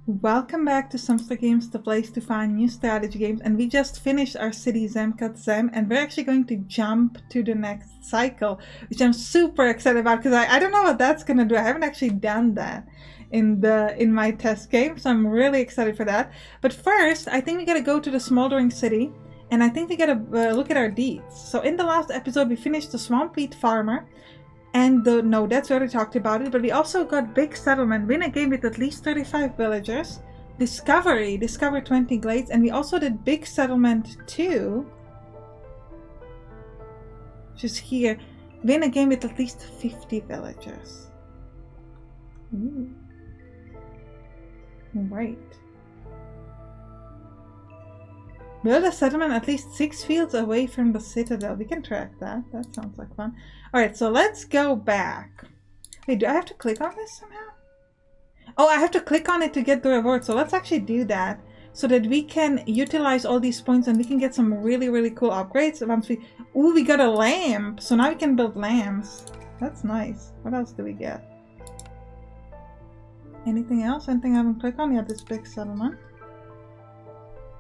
Welcome back to Sampstra Games, the place to find new strategy games. And we just finished our city Zemkat, and we're actually going to jump to the next cycle, which I'm super excited about because I don't know what that's gonna do. I haven't actually done that in my test game, so I'm really excited for that. But first, I think we gotta go to the smoldering city, and I think we gotta look at our deeds. So in the last episode, we finished the swamp wheat farmer. And no, that's already talked about it, but we also got big settlement, win a game with at least 35 villagers, discover 20 glades, and we also did big settlement too, which is here, win a game with at least 50 villagers. Ooh. Right. Build a settlement at least 6 fields away from the citadel. We can track that. That sounds like fun. Alright, so let's go back. Wait, do I have to click on this somehow? Oh, I have to click on it to get the reward. So let's actually do that so that we can utilize all these points and we can get some really, really cool upgrades. Once we... Ooh, we got a lamp. So now we can build lamps. That's nice. What else do we get? Anything else? Anything I haven't clicked on? Yeah, this big settlement.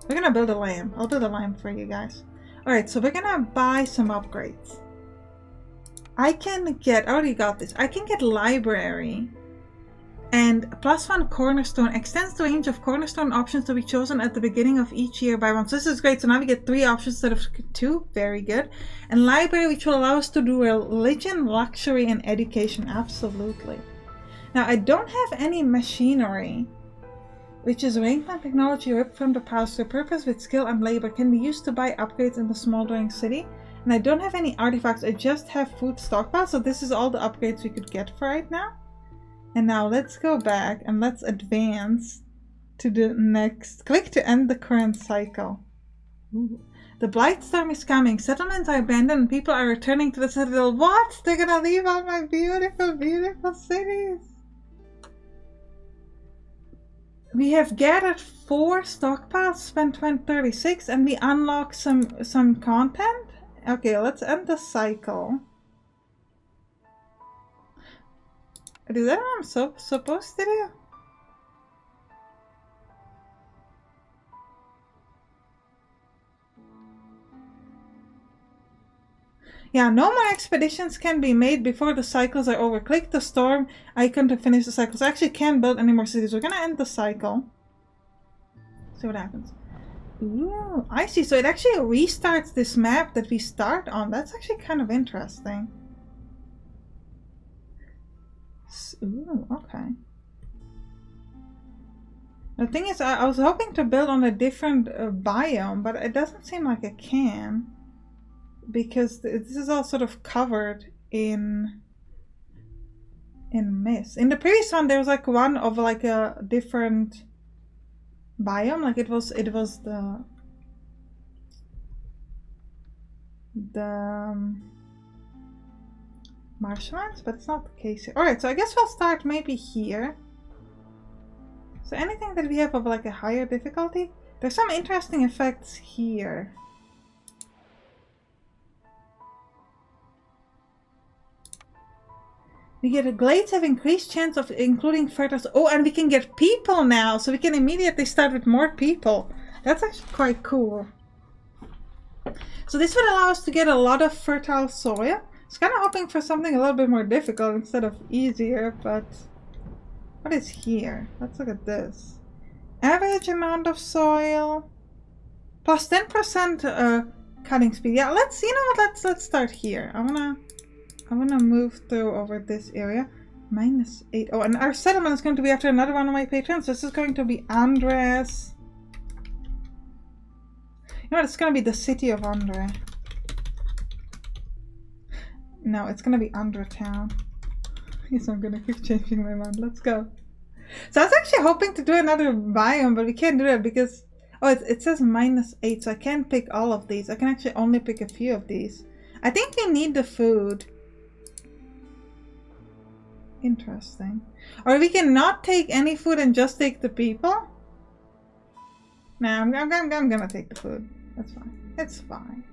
We're gonna build a lamp. I'll build a lamp for you guys. Alright, so we're gonna buy some upgrades. I can get, I already got this. I can get library. And +1 cornerstone extends the range of cornerstone options to be chosen at the beginning of each year by one. So this is great. So now we get 3 options instead of 2. Very good. And library, which will allow us to do religion, luxury, and education. Absolutely. Now I don't have any machinery, which is rangeland technology ripped from the past. The purpose with skill and labor can be used to buy upgrades in the smoldering city. And I don't have any artifacts, I just have food stockpile, so this is all the upgrades we could get for right now. And now let's go back and let's advance to the next. Click to end the current cycle. Ooh. The blight storm is coming. Settlements are abandoned and people are returning to the citadel. What? They're gonna leave all my beautiful, beautiful cities. We have gathered 4 stockpiles, spent 36, and we unlock some content. Okay, let's end the cycle. Is that what I'm supposed to do? Yeah, no more expeditions can be made before the cycles are over. Click the storm icon to finish the cycle. So I actually can't build any more cities. We're gonna end the cycle. See what happens. Ooh, I see. So it actually restarts this map that we start on. That's actually kind of interesting. Ooh, okay. The thing is, I was hoping to build on a different biome, but it doesn't seem like I can. Because this is all sort of covered in mist. In the previous one, there was like one of like a different biome. Like it was the marshlands, but it's not the case here. All right, so I guess we'll start maybe here. So anything that we have of like a higher difficulty, there's some interesting effects here. We get a glades have increased chance of including fertile. Oh, and we can get people now, so we can immediately start with more people. That's actually quite cool. So this would allow us to get a lot of fertile soil. I was kind of hoping for something a little bit more difficult instead of easier, but what is here? Let's look at this. Average amount of soil plus 10% cutting speed. Yeah, let's, you know what, let's start here. I wanna move through over this area. -8. Oh, and our settlement is going to be after another one of my patrons. This is going to be Andres. You know what? It's going to be the city of Andre. No, it's going to be Undertown. Yes, I'm going to keep changing my mind. Let's go. So I was actually hoping to do another biome, but we can't do that because... Oh, it says -8, so I can't pick all of these. I can actually only pick a few of these. I think we need the food. Interesting. Or we can not take any food and just take the people? Nah, I'm gonna take the food. That's fine. It's fine.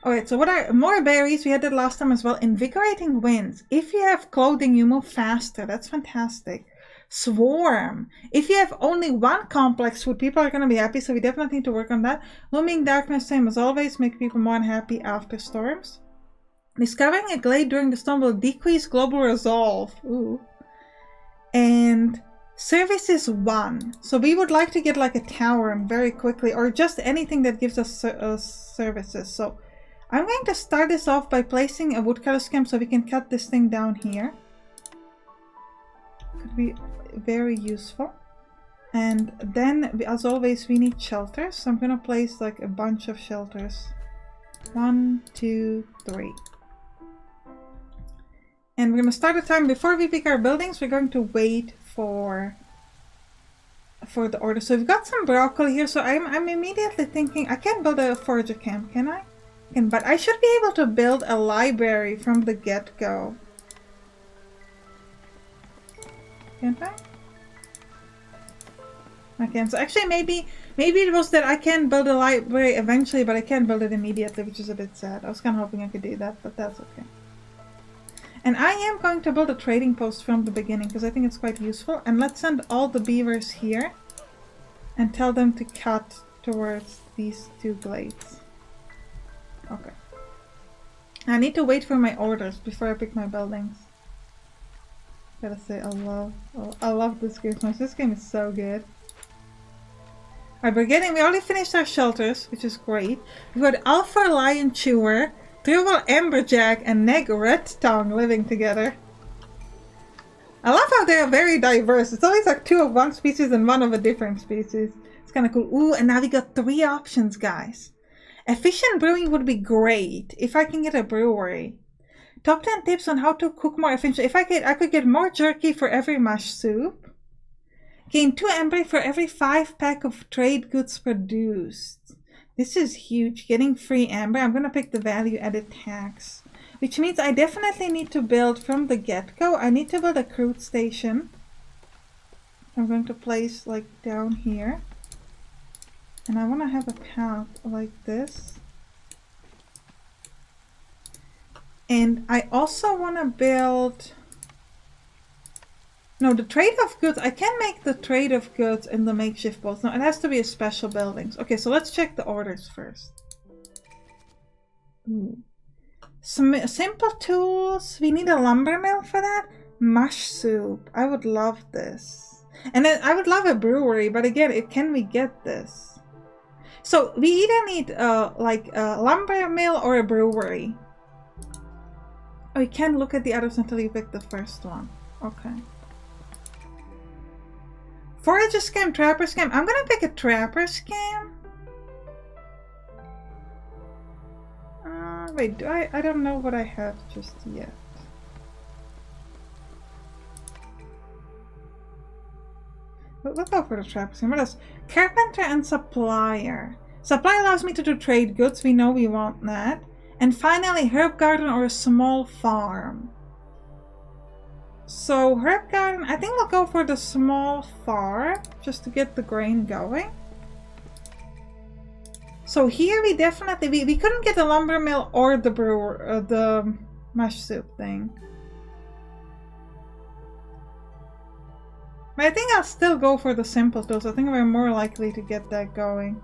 Alright, so what are more berries? We had that last time as well. Invigorating winds. If you have clothing, you move faster. That's fantastic. Swarm. If you have only one complex food, people are going to be happy, so we definitely need to work on that. Looming darkness, same as always, make people more unhappy after storms. Discovering a glade during the storm will decrease global resolve. Ooh. And service is 1. So we would like to get like a tower very quickly, or just anything that gives us services. So I'm going to start this off by placing a woodcutter's camp so we can cut this thing down here. Could be very useful. And then, as always, we need shelters. So I'm going to place like a bunch of shelters. 1, 2, 3. And we're going to start the time before we pick our buildings. We're going to wait for the order. So we've got some broccoli here. So I'm immediately thinking I can't build a forager camp, can I? But I should be able to build a library from the get-go. Can't I? I can. So actually maybe it was that I can build a library eventually, but I can't build it immediately, which is a bit sad. I was kind of hoping I could do that, but that's okay. And I am going to build a trading post from the beginning because I think it's quite useful. And let's send all the beavers here and tell them to cut towards these 2 glades. Okay. I need to wait for my orders before I pick my buildings. Gotta say, I love this game so much. This game is so good. Alright, we already finished our shelters, which is great. We've got Alpha Lion Chewer, Tribal Amberjack, and Neg Red Tongue living together. I love how they are very diverse. It's always like 2 of one species and 1 of a different species. It's kind of cool. Ooh, and now we got 3 options, guys. Efficient brewing would be great if I can get a brewery. Top 10 tips on how to cook more efficiently. If I could get more jerky for every mash soup. Gain 2 amber for every 5 pack of trade goods produced. This is huge. Getting free amber. I'm going to pick the value added tax. Which means I definitely need to build from the get-go. I need to build a crude station. I'm going to place like down here. And I want to have a path like this. And I also want to build... No, the trade of goods. I can make the trade of goods in the makeshift post. No, it has to be a special buildings. Okay, so let's check the orders first. Ooh. Some simple tools. We need a lumber mill for that. Mush soup. I would love this. And then I would love a brewery, but again, can we get this? So we either need like a lumber mill or a brewery. Oh, you can't look at the others until you pick the first one. Okay. Forager scam, trapper scam. I'm gonna pick a trapper scam. Wait, I don't know what I have just yet. We'll go for the trapper scam. What else? Carpenter and supplier. Supply allows me to do trade goods. We know we want that. And finally, herb garden or a small farm. So herb garden, I think we'll go for the small farm just to get the grain going. So here we definitely, we couldn't get the lumber mill or the brewer, the mash soup thing. But I think I'll still go for the simple tools. I think we're more likely to get that going.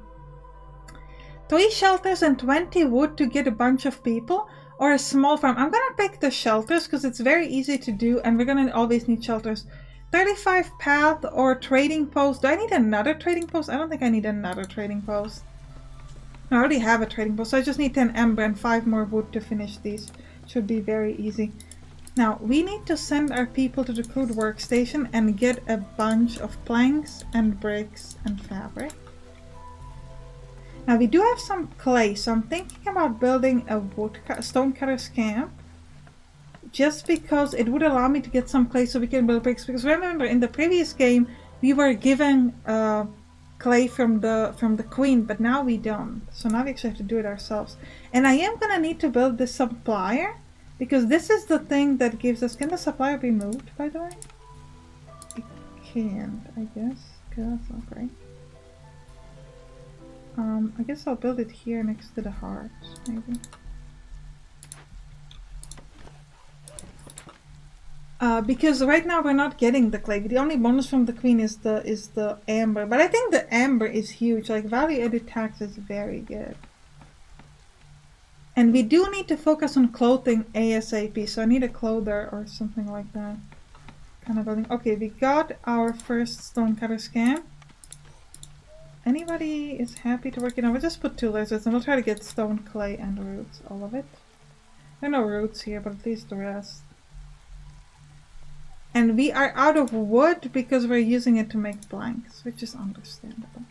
3 shelters and 20 wood to get a bunch of people, or a small farm. I'm gonna pick the shelters because it's very easy to do and we're gonna always need shelters. 35 path or trading post. Do I need another trading post? I don't think I need another trading post. I already have a trading post, so I just need 10 ember and 5 more wood to finish these. Should be very easy. Now, we need to send our people to the crude workstation and get a bunch of planks and bricks and fabric. Now, we do have some clay, so I'm thinking about building a stonecutter's camp. Just because it would allow me to get some clay so we can build bricks. Because remember, in the previous game, we were given clay from the queen, but now we don't. So now we actually have to do it ourselves. And I am going to need to build this supplier. Because this is the thing that gives us... Can the supplier be moved, by the way? It can't, I guess. Okay, that's not great. I guess I'll build it here next to the hearts, maybe. Because right now we're not getting the clay. The only bonus from the queen is the amber. But I think the amber is huge. Like value-added tax is very good. And we do need to focus on clothing ASAP. So I need a clother or something like that. Kind of building. Okay, we got our first stonecutter scam. Anybody is happy to work it out? We'll just put 2 lizards and we'll try to get stone, clay, and roots. All of it. There are no roots here, but at least the rest. And we are out of wood because we're using it to make blanks, which is understandable.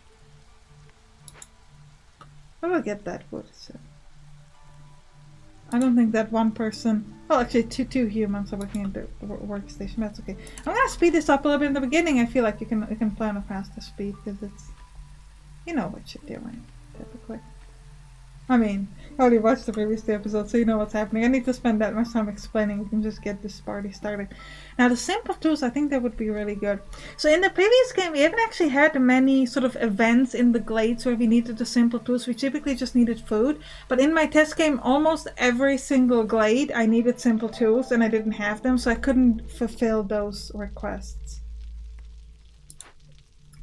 But we'll get that wood soon. I don't think that one person, well actually two humans are working at the workstation, that's okay. I'm gonna speed this up a little bit in the beginning. I feel like you can play on a faster speed because it's, you know what you're doing, typically. I mean, I already watched the previous 2 episodes, so you know what's happening. I need to spend that much time explaining. You can just get this party started. Now, the simple tools, I think they would be really good. So in the previous game, we haven't actually had many sort of events in the glades where we needed the simple tools. We typically just needed food. But in my test game, almost every single glade, I needed simple tools, and I didn't have them, so I couldn't fulfill those requests.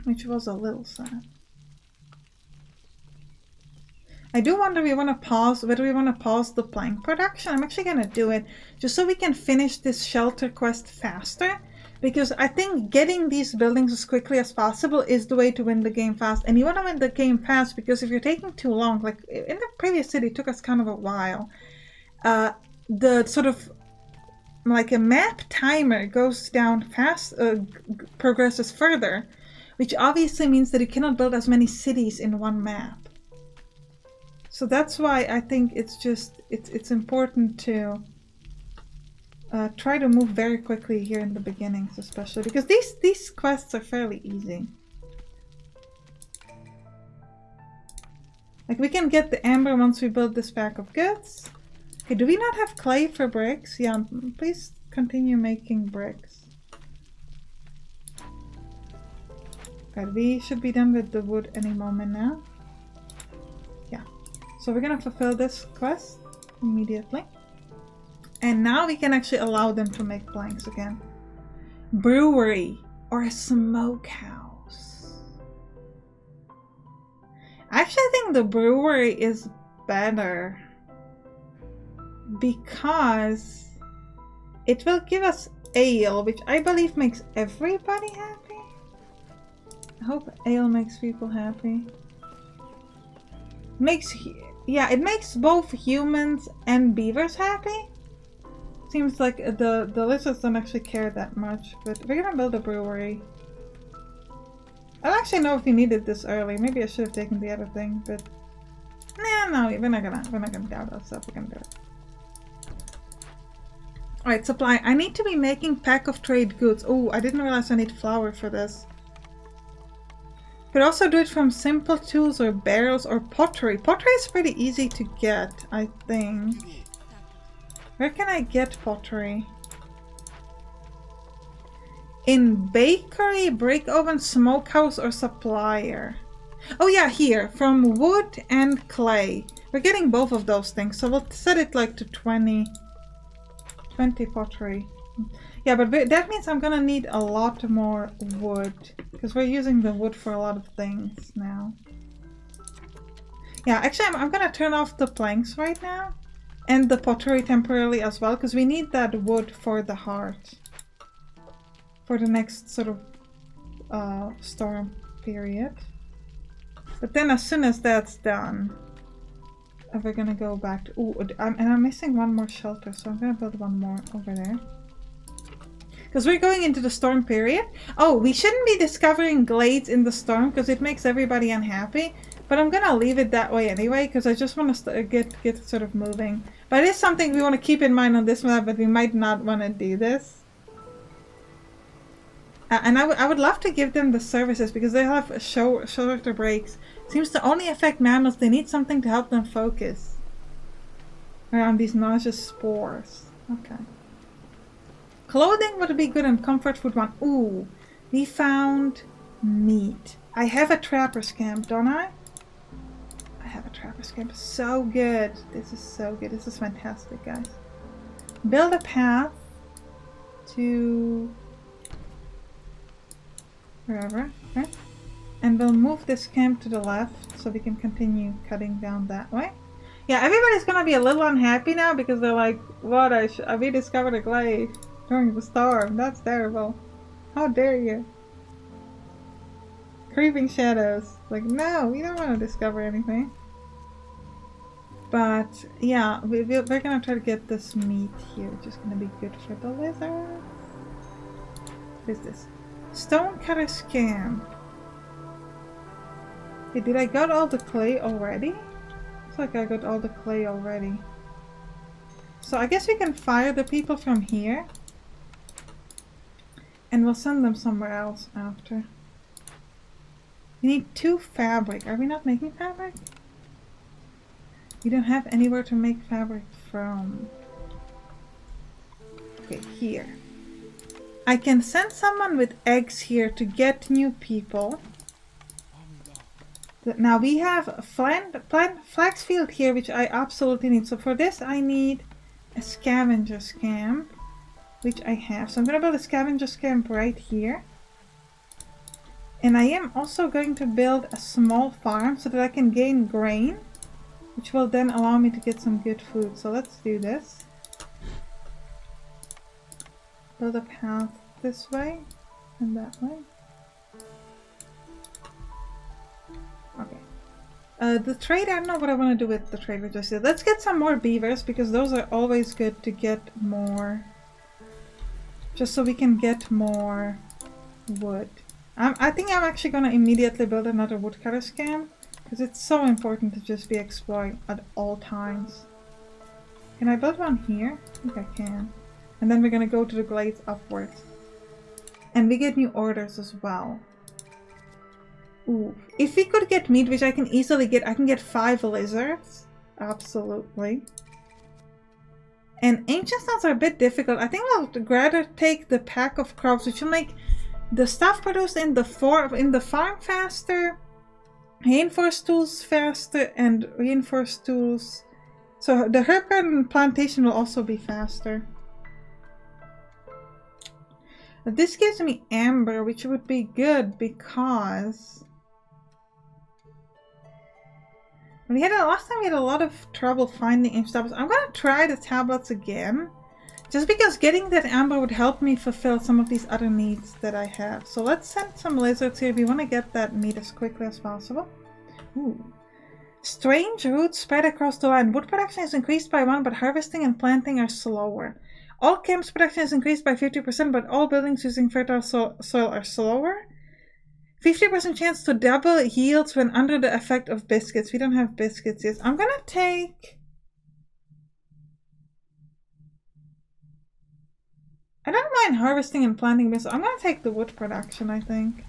Which was a little sad. I do wonder whether we want to pause the plank production. I'm actually going to do it just so we can finish this shelter quest faster. Because I think getting these buildings as quickly as possible is the way to win the game fast. And you want to win the game fast because if you're taking too long, like in the previous city, it took us kind of a while. The sort of like a map timer goes down fast, progresses further. Which obviously means that you cannot build as many cities in one map. So that's why I think it's important to try to move very quickly here in the beginnings, especially because these quests are fairly easy. Like we can get the amber once we build this pack of goods. Okay, do we not have clay for bricks? Yeah, please continue making bricks. Okay, we should be done with the wood any moment now. So we're gonna fulfill this quest immediately. And now we can actually allow them to make blanks again. Brewery or a smokehouse. I actually think the brewery is better because it will give us ale, which I believe makes everybody happy. I hope ale makes people happy. Yeah, it makes both humans and beavers happy. Seems like the lizards don't actually care that much, but we're gonna build a brewery. I don't actually know if we needed this early. Maybe I should have taken the other thing, but no, we're not gonna doubt ourselves. We're gonna do it. Alright, supply. I need to be making pack of trade goods. Oh, I didn't realize I need flour for this. Could also do it from simple tools or barrels or pottery. Pottery is pretty easy to get, I think. Where can I get pottery? In bakery, brick oven, smokehouse, or supplier? Oh yeah, here. From wood and clay. We're getting both of those things, so we'll set it like to 20 pottery. Yeah, but that means I'm gonna need a lot more wood. Because we're using the wood for a lot of things now. Yeah, actually I'm gonna turn off the planks right now. And the pottery temporarily as well. Because we need that wood for the heart. For the next sort of storm period. But then as soon as that's done, we're gonna go back to... Ooh, and I'm missing one more shelter. So I'm gonna build one more over there. Because we're going into the storm period. Oh, we shouldn't be discovering glades in the storm because it makes everybody unhappy. But I'm going to leave it that way anyway because I just want to get sort of moving. But it is something we want to keep in mind on this map, but we might not want to do this. And I would love to give them the services because they have shorter breaks. Seems to only affect mammals. They need something to help them focus around these nauseous spores. Okay. Clothing would be good and comfort food one. Ooh, we found meat. I have a trapper's camp, don't I? I have a trapper's camp. So good. This is so good. This is fantastic, guys. Build a path. to wherever. Okay. And we'll move this camp to the left so we can continue cutting down that way. Yeah, everybody's gonna be a little unhappy now because they're like, what, I rediscovered a glade during the storm. That's terrible. How dare you? Creeping shadows. Like, no, we don't want to discover anything. But, yeah, we're gonna try to get this meat here, which is gonna be good for the lizards. What is this? Stonecutter's camp. Hey, did I got all the clay already? Looks like I got all the clay already. So I guess we can fire the people from here. And we'll send them somewhere else after. We need 2 fabric. Are we not making fabric? We don't have anywhere to make fabric from. Okay, here. I can send someone with eggs here to get new people. Now we have flax field here, which I absolutely need. So for this I need a scavenger's camp, which I have. So I'm going to build a scavenger's camp right here. And I am also going to build a small farm so that I can gain grain, which will then allow me to get some good food. So let's do this. Build a path this way and that way. Okay. The trade, I don't know what I want to do with the trade we just did. Let's get some more beavers because those are always good to get more. Just so we can get more wood. I think I'm actually going to immediately build another woodcutter's camp because it's so important to just be exploring at all times. Can I build one here? I think I can. And then we're going to go to the glades upwards. And we get new orders as well. Ooh. If we could get meat, which I can easily get, I can get 5 lizards. Absolutely. And ancient stones are a bit difficult. I think I'll rather take the pack of crops, which will make the stuff produced in the farm faster, reinforced tools faster, and reinforced tools. So the herb garden plantation will also be faster. This gives me amber, which would be good because last time we had a lot of trouble finding ancient tablets. I'm gonna try the tablets again, just because getting that amber would help me fulfill some of these other needs that I have. So let's send some lizards here. We want to get that meat as quickly as possible. Ooh. Strange roots spread across the land. Wood production is increased by 1, but harvesting and planting are slower. All camps production is increased by 50%, but all buildings using fertile soil are slower. 50% chance to double yields when under the effect of biscuits. We don't have biscuits yet. I'm gonna take... I don't mind harvesting and planting this. I'm gonna take the wood production, I think.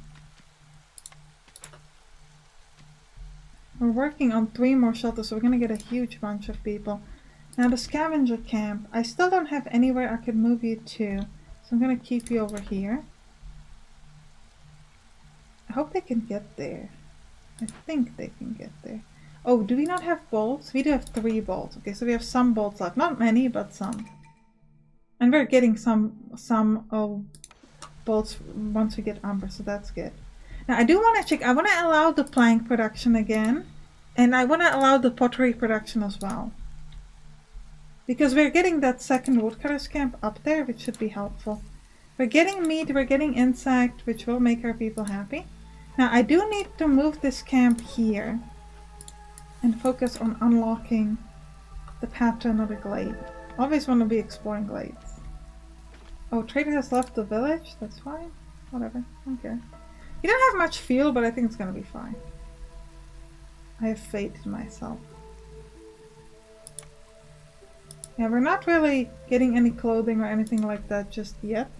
We're working on 3 more shelters, so we're gonna get a huge bunch of people. Now the scavenger camp. I still don't have anywhere I could move you to, so I'm gonna keep you over here. I hope they can get there. I think they can get there. Oh, do we not have bolts? We do have 3 bolts. Okay, so we have some bolts left. Not many, but some. And we're getting some bolts once we get umber, so that's good. Now I do want to check. I want to allow the plank production again. And I want to allow the pottery production as well. Because we're getting that second woodcutter's camp up there, which should be helpful. We're getting meat, we're getting insect, which will make our people happy. Now I do need to move this camp here and focus on unlocking the path to another glade. Always want to be exploring glades. Oh, trader has left the village? That's fine. Whatever. Okay. You don't have much fuel, but I think it's gonna be fine. I have faith in myself. Yeah, we're not really getting any clothing or anything like that just yet.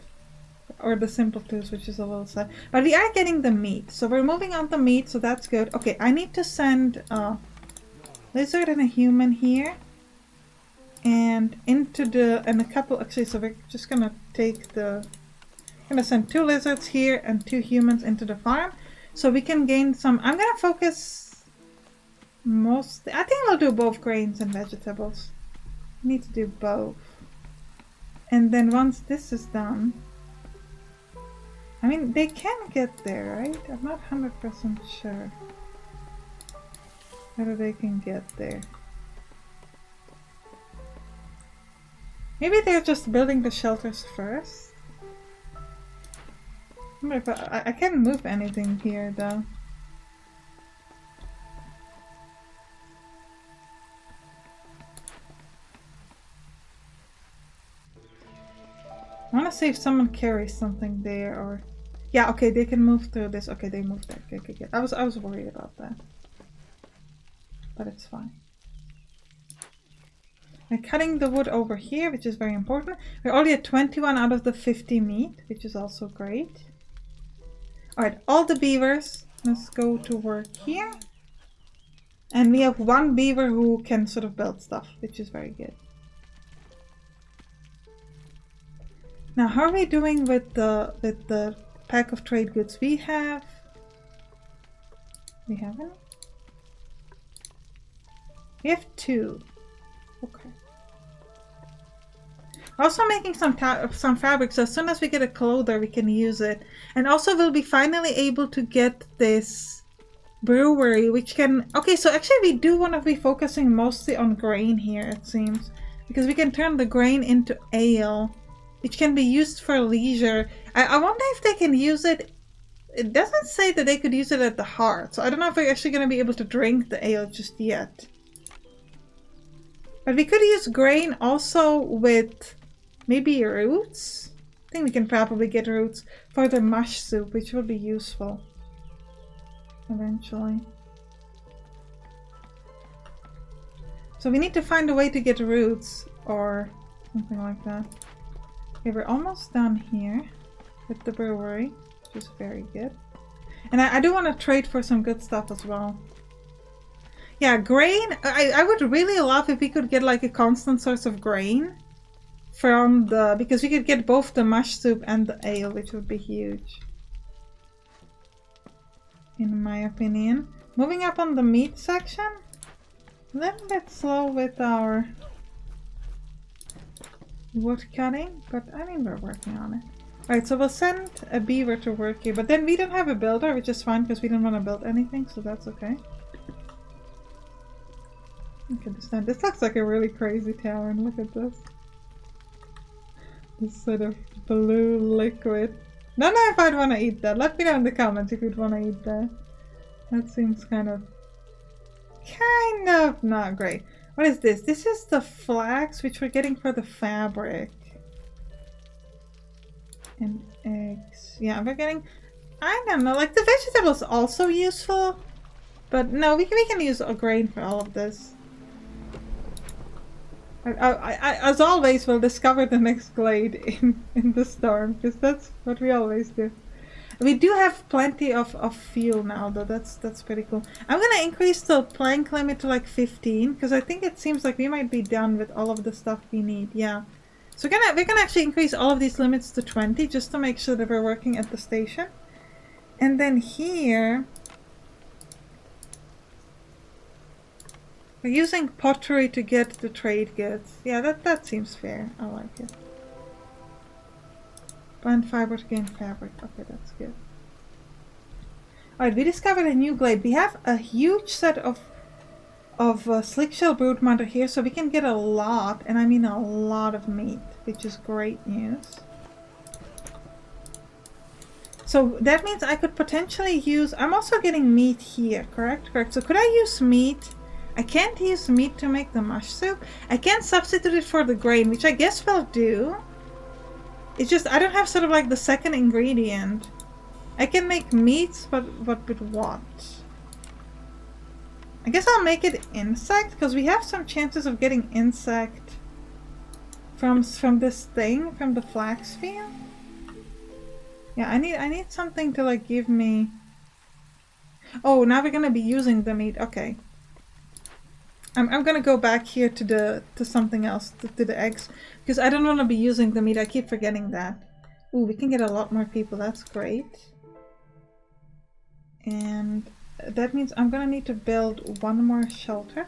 Or the simple tools, which is a little sad. But we are getting the meat. So we're moving on the meat, so that's good. Okay, I need to send a lizard and a human here. And into the... and a couple... actually, so we're just gonna take the... gonna send 2 lizards here and 2 humans into the farm. So we can gain some... I'm gonna focus... mostly... I think we'll do both grains and vegetables. We need to do both. And then once this is done, I mean, they can get there, right? I'm not 100% sure whether they can get there. Maybe they're just building the shelters first. I can't move anything here though. I want to see if someone carries something there, or yeah, okay, they can move through this. Okay, they moved there. Okay, okay, okay. I was worried about that, but it's fine. We're cutting the wood over here, which is very important. We're already at 21 out of the 50 meat, which is also great. All right, all the beavers, let's go to work here, and we have one beaver who can sort of build stuff, which is very good. Now, how are we doing with the pack of trade goods we have? We have any? We have 2. Okay. Also making some fabric, so as soon as we get a clother, we can use it. And also we'll be finally able to get this brewery, which can... Okay, so actually we do want to be focusing mostly on grain here, it seems. Because we can turn the grain into ale, which can be used for leisure. I wonder if they can use it. It doesn't say that they could use it at the heart, so I don't know if we're actually going to be able to drink the ale just yet. But we could use grain also with maybe roots. I think we can probably get roots for the mush soup, which will be useful eventually. So we need to find a way to get roots or something like that. Okay, we're almost done here with the brewery, which is very good. And I do want to trade for some good stuff as well. Yeah, grain. I would really love if we could get like a constant source of grain from the... Because we could get both the mush soup and the ale, which would be huge. In my opinion. Moving up on the meat section. A little bit slow with our wood cutting, but I mean we're working on it. Alright, so we'll send a beaver to work here, but then we don't have a builder, which is fine because we don't want to build anything, so that's okay. Look at this now. This looks like a really crazy tavern. Look at this. This sort of blue liquid. Don't know if I'd want to eat that. Let me know in the comments if you'd want to eat that. That seems kind of not great. What is this? This is the flax, which we're getting for the fabric. And eggs. Yeah, we're getting... I don't know, like the vegetables also useful. But no, we can use a grain for all of this. I as always, will discover the next glade in the storm, because that's what we always do. We do have plenty of fuel now, though. That's pretty cool. I'm gonna increase the plank limit to like 15, because I think it seems like we might be done with all of the stuff we need. Yeah. So we're gonna actually increase all of these limits to 20, just to make sure that we're working at the station. And then here... We're using pottery to get the trade goods. Yeah, that seems fair. I like it. Plant fiber to gain fabric. Okay, that's good. Alright, we discovered a new glade. We have a huge set of slick shell broodmother here, so we can get a lot, and I mean a lot of meat, which is great news. So that means I could potentially use... I'm also getting meat here, correct? Correct. So could I use meat... I can't use meat to make the mush soup. I can substitute it for the grain, which I guess we'll do. It's just I don't have sort of like the second ingredient. I can make meats, but with what? I guess I'll make it insect, because we have some chances of getting insect from this thing, from the flax field. Yeah, I need something to like give me... Oh, now we're gonna be using the meat. Okay. I'm gonna go back here to something else, to the eggs, because I don't want to be using the meat. I keep forgetting that. Ooh, we can get a lot more people. That's great. And that means I'm gonna need to build one more shelter.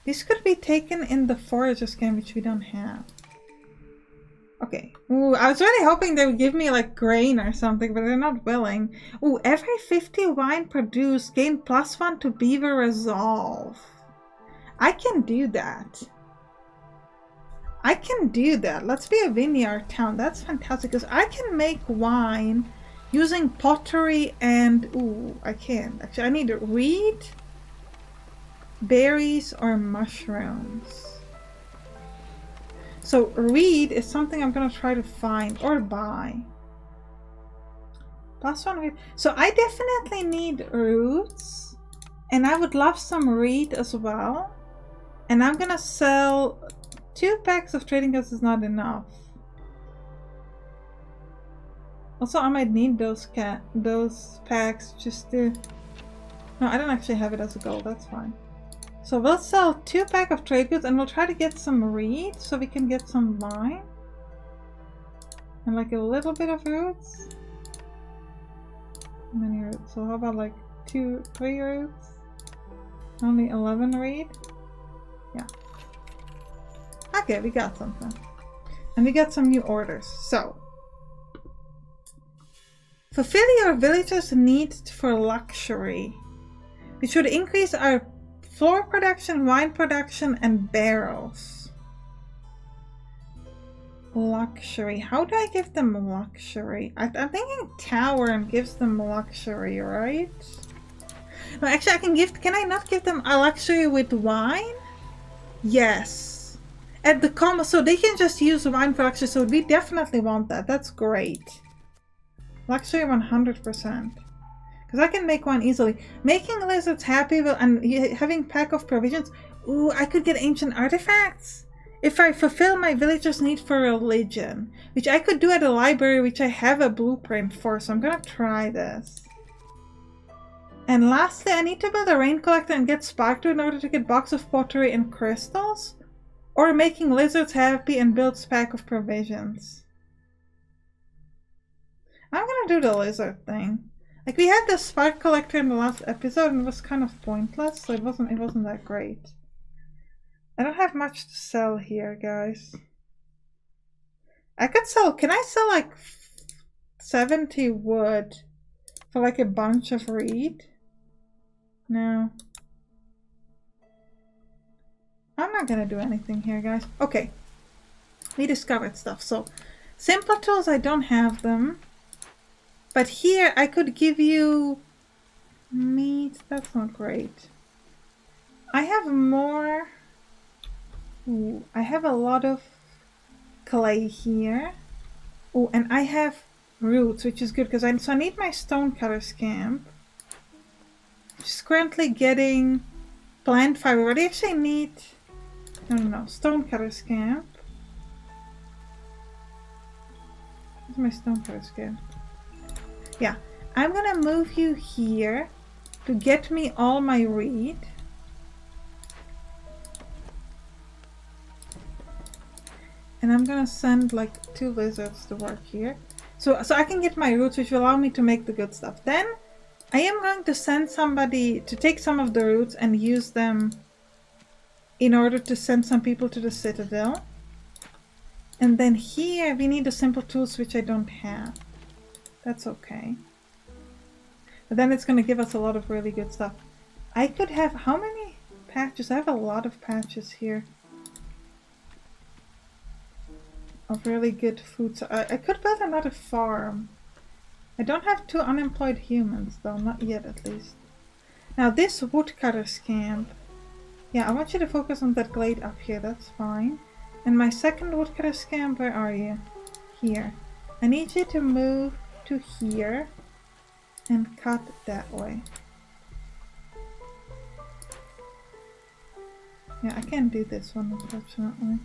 These could be taken in the foragers game, which we don't have. Okay. Ooh, I was really hoping they would give me like grain or something, but they're not willing. Ooh, every 50 wine produced, gain +1 to beaver resolve. I can do that. I can do that. Let's be a vineyard town. That's fantastic, because I can make wine using pottery and... Ooh, I can't. Actually, I need reed, berries, or mushrooms. So reed is something I'm gonna try to find or buy. +1 reed. So I definitely need roots, and I would love some reed as well. And I'm gonna sell 2 packs of trading cards is not enough. Also, I might need those packs just to... No, I don't actually have it as a gold. That's fine. So we'll sell 2 packs of trade goods, and we'll try to get some reed so we can get some wine. And like a little bit of roots. How many roots? So how about like 3 roots? Only 11 reed? Yeah. Okay, we got something. And we got some new orders. So, fulfill your villagers' needs for luxury. We should increase our flour production, wine production, and barrels. Luxury. How do I give them luxury? I'm thinking tower and gives them luxury, right? No, actually I can I not give them a luxury with wine? Yes. At the comma, so they can just use wine for luxury, so we definitely want that. That's great. Luxury 100%. Because I can make one easily. Making lizards happy and having pack of provisions. Ooh, I could get ancient artifacts. If I fulfill my villagers' need for religion. Which I could do at a library, which I have a blueprint for. So I'm gonna try this. And lastly, I need to build a rain collector and get sparkler in order to get box of pottery and crystals. Or making lizards happy and build pack of provisions. I'm gonna do the lizard thing. Like, we had the spark collector in the last episode and it was kind of pointless, so it wasn't that great. I don't have much to sell here, guys. I could sell, can I sell like 70 wood for like a bunch of reed? No. I'm not gonna do anything here, guys. Okay. We discovered stuff. So, simple tools, I don't have them. But here, I could give you meat. That's not great. I have more. Ooh, I have a lot of clay here. Oh, and I have roots, which is good because I need my stonecutter's camp. Just currently getting plant fiber. What do you actually need? No. Stonecutter's camp. Where's my stonecutter's camp? Yeah, I'm gonna move you here to get me all my reed. And I'm gonna send like 2 lizards to work here. So I can get my roots, which will allow me to make the good stuff. Then I am going to send somebody to take some of the roots and use them in order to send some people to the citadel. And then here we need the simple tools, which I don't have. That's okay. But then it's going to give us a lot of really good stuff. I could have... How many patches? I have a lot of patches here. Of really good food. So I could build another farm. I don't have 2 unemployed humans though. Not yet at least. Now this woodcutter's camp. Yeah, I want you to focus on that glade up here. That's fine. And my second woodcutter's camp, where are you? Here. I need you to move to here and cut that way. Yeah, I can't do this one unfortunately.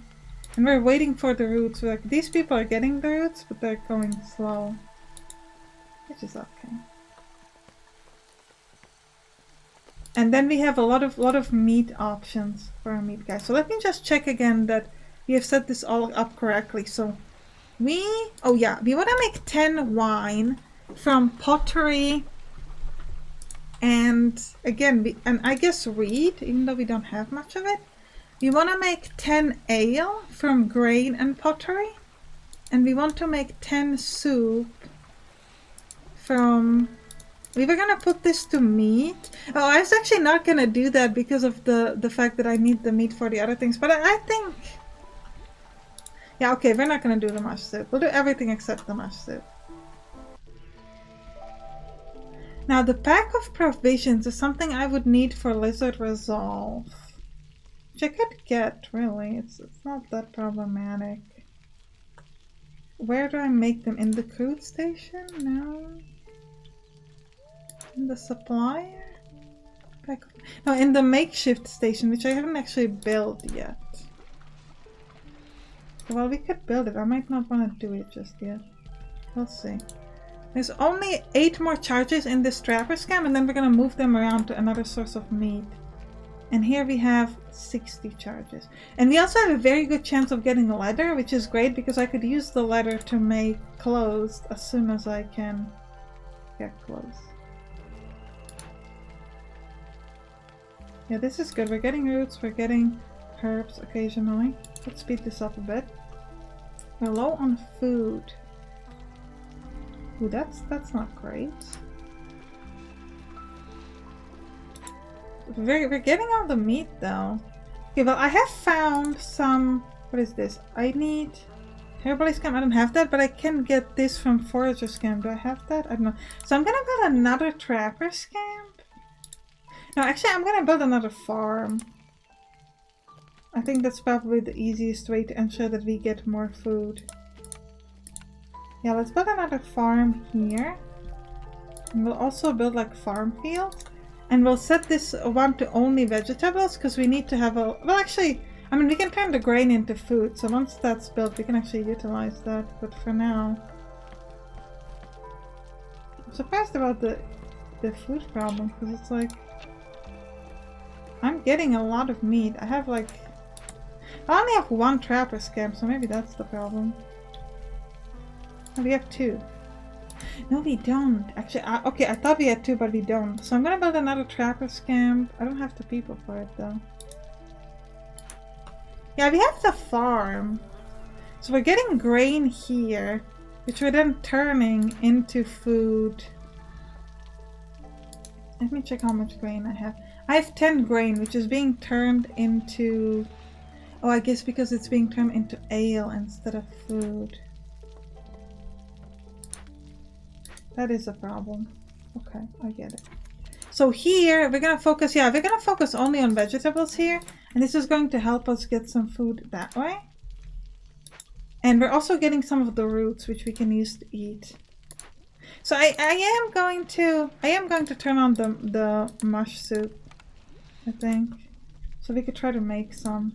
And we're waiting for the roots. Like, these people are getting the roots, but they're going slow. Which is okay. And then we have a lot of meat options for our meat guys. So let me just check again that we have set this all up correctly. So we want to make 10 wine from pottery and again and I guess reed, even though we don't have much of it. We want to make 10 ale from grain and pottery. And we want to make 10 soup from... We were gonna put this to meat. Oh, I was actually not gonna do that because of the fact that I need the meat for the other things. But I think... Yeah, okay, we're not gonna do the mush soup. We'll do everything except the mush soup. Now, the pack of provisions is something I would need for Lizard Resolve. Which I could get, really. It's not that problematic. Where do I make them? In the crude station? No. In the supplier? No, in the makeshift station, which I haven't actually built yet. Well, we could build it. I might not want to do it just yet. We'll see. There's only 8 more charges in this trapper scam, and then we're gonna move them around to another source of meat. And here we have 60 charges. And we also have a very good chance of getting leather, which is great because I could use the leather to make clothes as soon as I can get clothes. Yeah, this is good. We're getting roots, we're getting herbs occasionally. Let's speed this up a bit. We're low on food. Ooh, that's not great. We're getting all the meat though. Okay, well I have found some... What is this? I need... Herbalist camp, I don't have that, but I can get this from Forager's camp. Do I have that? I don't know. So I'm gonna build another Trapper's camp. No, actually I'm gonna build another farm. I think that's probably the easiest way to ensure that we get more food. Yeah, let's build another farm here. And we'll also build like farm fields. And we'll set this one to only vegetables because we need to have a... Well, actually, I mean, we can turn the grain into food. So once that's built, we can actually utilize that. But for now... I'm surprised about the food problem because it's like... I'm getting a lot of meat. I have like... I only have 1 trapper's camp, so maybe that's the problem. Oh, we have 2. No, we don't. Actually, okay, I thought we had 2, but we don't. So I'm gonna build another trapper's camp. I don't have the people for it, though. Yeah, we have the farm. So we're getting grain here, which we're then turning into food. Let me check how much grain I have. I have 10 grain, which is being turned into... Oh, I guess because it's being turned into ale instead of food. That is a problem. Okay, I get it. So here, we're gonna focus, yeah, we're gonna focus only on vegetables here. And this is going to help us get some food that way. And we're also getting some of the roots, which we can use to eat. So I am going to turn on the mush soup, I think. So we could try to make some.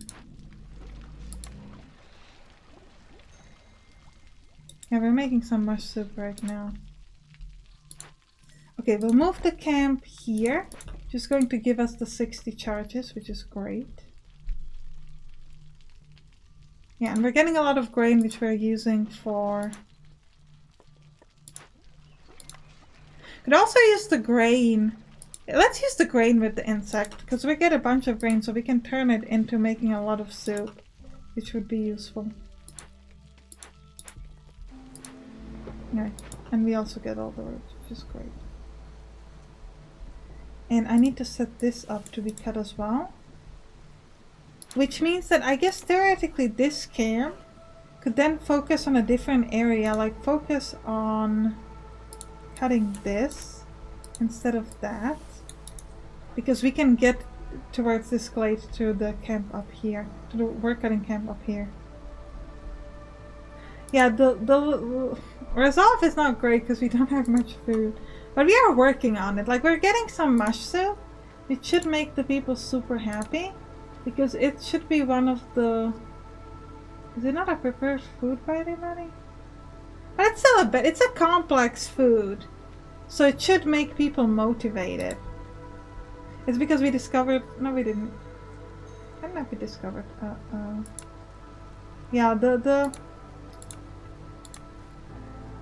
Yeah, we're making some mush soup right now. Okay, we'll move the camp here. Just going to give us the 60 charges, which is great. Yeah, and we're getting a lot of grain, which we're using for... Could also use the grain. Let's use the grain with the insect, because we get a bunch of grain, so we can turn it into making a lot of soup, which would be useful. Yeah, and we also get all the roots, which is great. And I need to set this up to be cut as well. Which means that I guess theoretically this camp could then focus on a different area, like focus on cutting this instead of that. Because we can get towards this glade to the camp up here, to the work cutting camp up here. Yeah, the resolve is not great because we don't have much food. But we are working on it. Like, we're getting some mush soup, which should make the people super happy. Because it should be one of the... Is it not a prepared food by anybody? But it's still a bit... It's a complex food. So it should make people motivated. It's because we discovered... No, we didn't. I don't know if we discovered... Yeah, the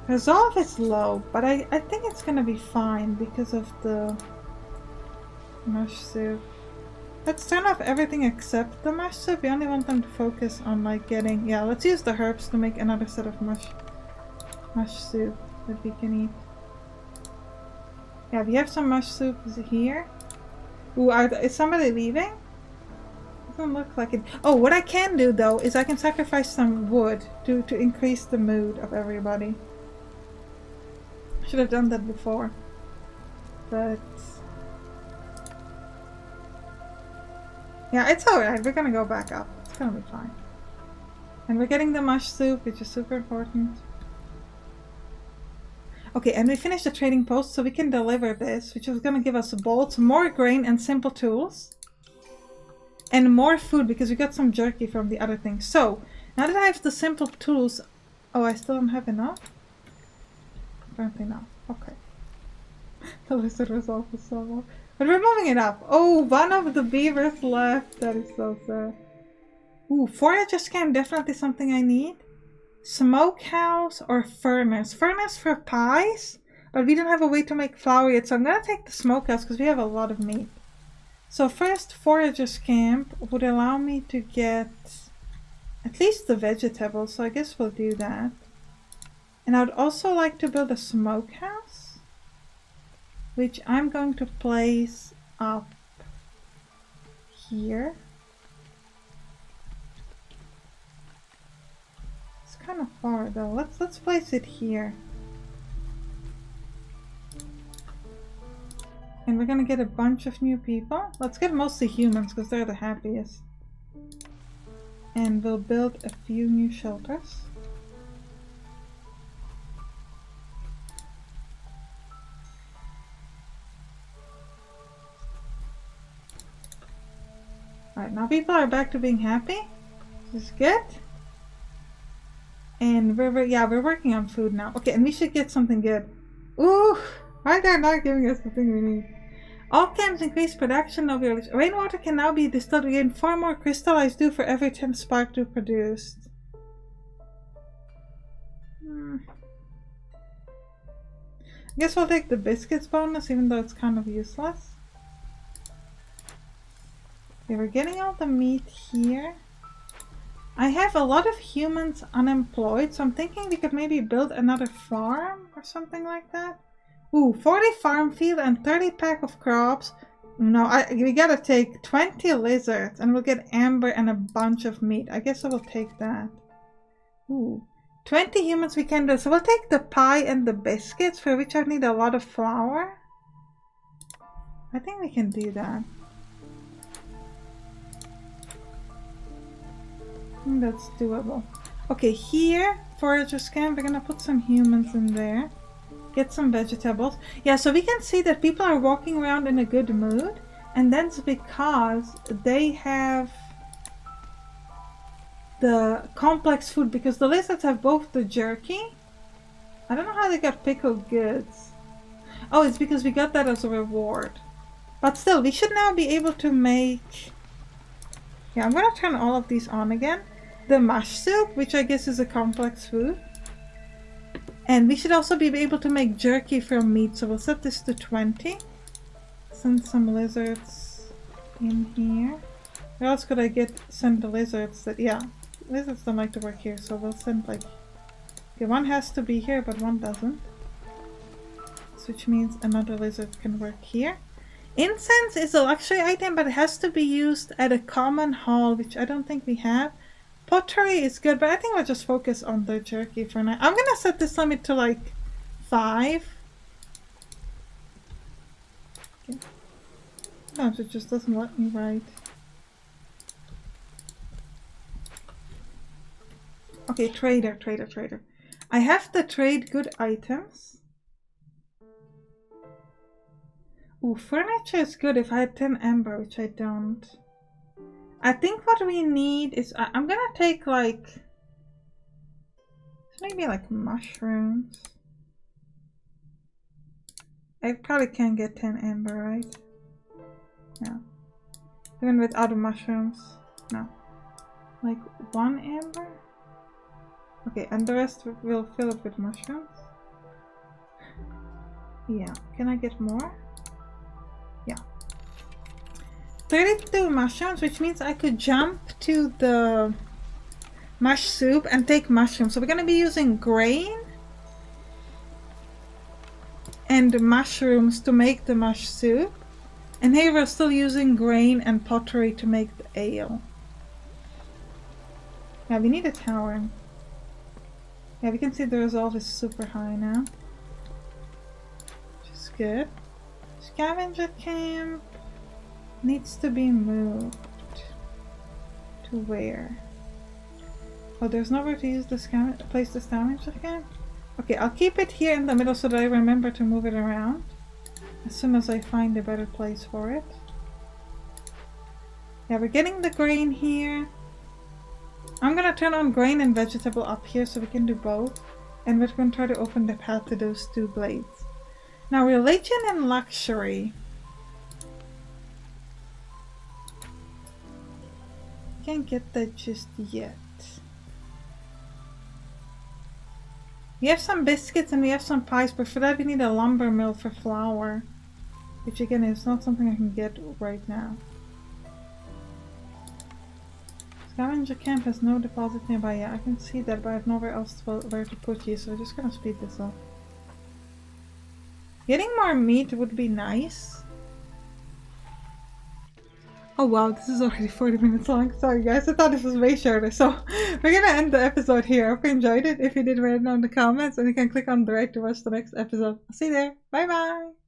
resolve is low, but I think it's gonna be fine because of the mush soup. Let's turn off everything except the mush soup. We only want them to focus on like getting... Yeah, let's use the herbs to make another set of mush soup that we can eat. Yeah, we have some mush soup here. Ooh, is somebody leaving? Doesn't look like it. Oh, what I can do though is I can sacrifice some wood to increase the mood of everybody. Should have done that before. But... yeah, it's alright. We're gonna go back up. It's gonna be fine. And we're getting the mush soup, which is super important. Okay, and we finished the trading post, so we can deliver this, which is gonna give us bolts, more grain and simple tools. And more food, because we got some jerky from the other thing. So, now that I have the simple tools... Oh, I still don't have enough? Apparently not. Okay. The lizard was also so... But we're moving it up. Oh, one of the beavers left. That is so sad. Ooh, foragers can definitely something I need. Smokehouse or furnace. Furnace for pies, but we don't have a way to make flour yet, so I'm gonna take the smokehouse because we have a lot of meat. So first, foragers camp would allow me to get at least the vegetables, so I guess we'll do that. And I would also like to build a smokehouse, which I'm going to place up here. It's kind of far though. Let's place it here. And we're gonna get a bunch of new people. Let's get mostly humans because they're the happiest. And we'll build a few new shelters. Alright, now people are back to being happy. This is good. And we're working on food now. Okay, and we should get something good. Ooh, why they're not giving us the thing we need? All camps increase production of your rainwater can now be distilled to gain 4 more crystallized dew for every 10 spark dew produced. I guess we'll take the biscuits bonus, even though it's kind of useless. Okay, we're getting all the meat here. I have a lot of humans unemployed, so I'm thinking we could maybe build another farm or something like that. Ooh, 40 farm field and 30 pack of crops. No, we gotta take 20 lizards and we'll get amber and a bunch of meat. I guess I will take that. Ooh, 20 humans we can do. So we'll take the pie and the biscuits, for which I need a lot of flour. I think we can do that. That's doable. Okay, here, foragers camp, we're gonna put some humans in there. Get some vegetables. Yeah, so we can see that people are walking around in a good mood. And that's because they have the complex food. Because the lizards have both the jerky. I don't know how they got pickled goods. Oh, it's because we got that as a reward. But still, we should now be able to make... Yeah, I'm gonna turn all of these on again. The mush soup, which I guess is a complex food. And we should also be able to make jerky from meat, so we'll set this to 20. Send some lizards in here. Where else could I send the lizards that, yeah, lizards don't like to work here, so we'll send like, okay, one has to be here, but one doesn't. So which means another lizard can work here. Incense is a luxury item, but it has to be used at a common hall, which I don't think we have. Pottery is good, but I think we'll just focus on the jerky for now. I'm gonna set this limit to like 5. Okay. Sometimes it just doesn't let me write. Okay, trader. I have to trade good items. Ooh, furniture is good if I had 10 amber, which I don't. I think what we need is, I'm gonna take like, maybe like mushrooms. I probably can't get 10 amber, right? Yeah. Even without the mushrooms. No. Like 1 amber? Okay, and the rest we'll fill it with mushrooms. Yeah. Can I get more? Yeah. 32 mushrooms, which means I could jump to the mush soup and take mushrooms. So we're gonna be using grain and mushrooms to make the mush soup. And here we're still using grain and pottery to make the ale. Yeah, we need a tower. Yeah, we can see the resolve is super high now. Which is good. Scavenger camp needs to be moved. To where? Oh, there's nowhere to use the place the scavenger camp? Okay, I'll keep it here in the middle so that I remember to move it around as soon as I find a better place for it. Yeah, we're getting the grain here. I'm gonna turn on grain and vegetable up here so we can do both. And we're gonna try to open the path to those two blades. Now, religion and luxury. Can't get that just yet. We have some biscuits and we have some pies, but for that we need a lumber mill for flour. Which again is not something I can get right now. Scavenger camp has no deposit nearby. Yeah, I can see that, but I have nowhere else where to put you, so we're just gonna speed this up. Getting more meat would be nice. Oh wow, this is already 40 minutes long. Sorry guys, I thought this was way shorter. So we're gonna end the episode here. I hope you enjoyed it. If you did, write it down in the comments and you can click on the right to watch the next episode. I'll see you there. Bye bye!